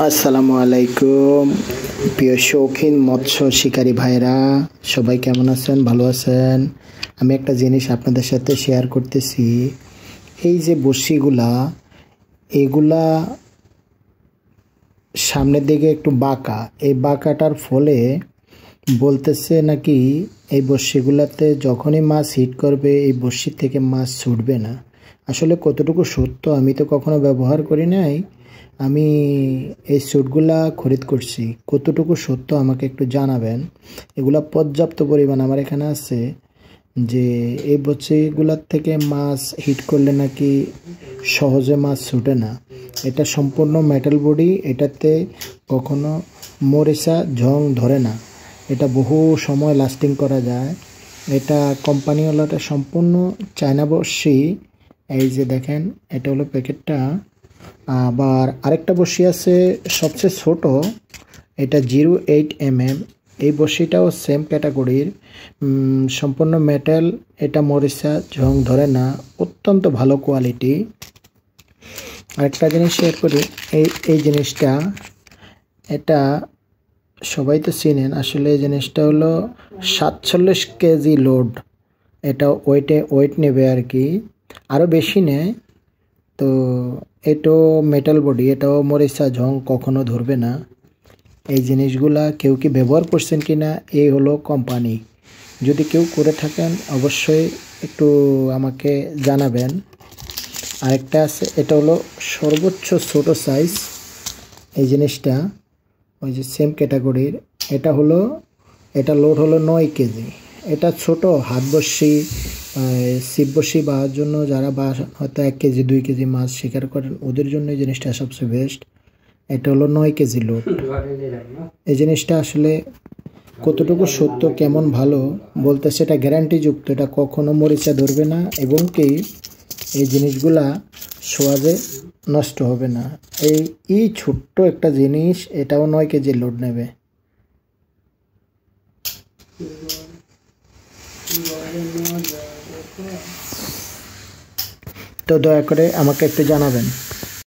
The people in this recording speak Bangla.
আসসালামু আলাইকুম প্রিয় শৌখিন মৎস্য শিকারী ভাইরা, সবাই কেমন আছেন? ভালো আছেন? আমি একটা জিনিস আপনাদের সাথে শেয়ার করতেছি। এই যে বড়শিগুলা, এগুলা সামনের দিকে একটু বাঁকা। এই বাঁকাটার ফলে বলতেছে নাকি এই বড়শিগুলাতে যখনই মাছ হিট করবে এই বড়শি থেকে মাছ ছুটবে না। আসলে কতটুকু সত্য আমি তো কখনো ব্যবহার করি নাই। আমি এই স্যুটগুলা খরিদ করছি, কতটুকু সত্য আমাকে একটু জানাবেন। এগুলা পর্যাপ্ত পরিমাণ আমার এখানে আছে যে এই বড়শিগুলার থেকে মাছ হিট করলে নাকি সহজে মাছ ছুটে না। এটা সম্পূর্ণ মেটাল বডি, এটাতে কখনো মরিচা ঝং ধরে না, এটা বহু সময় লাস্টিং করা যায়। এটা কোম্পানিওয়ালাটা সম্পূর্ণ চায়না বড়শি। এই যে দেখেন, এটা হলো প্যাকেটটা। আবার আরেকটা বড়শি আছে সবচেয়ে ছোট, এটা 08 mm। এই বড়শিটাও সেম ক্যাটাগরির, সম্পূর্ণ মেটাল, এটা মরিচা ঝং ধরে না, অত্যন্ত ভালো কোয়ালিটি। আরেকটা জিনিস শেয়ার করি, এই জিনিসটা, এটা সবাই তো চিনেন। আসলে এই জিনিসটা হলো 47 কেজি লোড, এটা ওয়েট নেবে আর কি, আরও বেশি নেয়। তো এটাও মেটাল বডি, এটাও মরিচা ঝং কখনো ধরবে না। এই জিনিসগুলা কেউ কি ব্যবহার করছেন কি না, এই হলো কোম্পানি। যদি কেউ করে থাকেন অবশ্যই একটু আমাকে জানাবেন। আরেকটা আছে, এটা হলো সর্বোচ্চ ছোট সাইজ। এই জিনিসটা ওই যে সেম ক্যাটাগরির, এটা লোড হলো 9 কেজি। এটা ছোট হাত বড়শি, ছিপ বড়শি বাওয়ার জন্য, যারা হয়তো 1 কেজি 2 কেজি মাছ শিকার করেন ওদের জন্য এই জিনিসটা সবচেয়ে বেস্ট। এটা হলো 9 কেজি লোড। এই জিনিসটা আসলে কতটুকু সত্য, কেমন ভালো বলতেছে, এটা গ্যারান্টিযুক্ত, এটা কখনো মরিচা ধরবে না এবং কি এই জিনিসগুলা সহজে নষ্ট হবে না। এই ছোট্ট একটা জিনিস, এটাও 9 কেজি লোড নেবে। তো দয়া করে আমাকে একটু জানাবেন।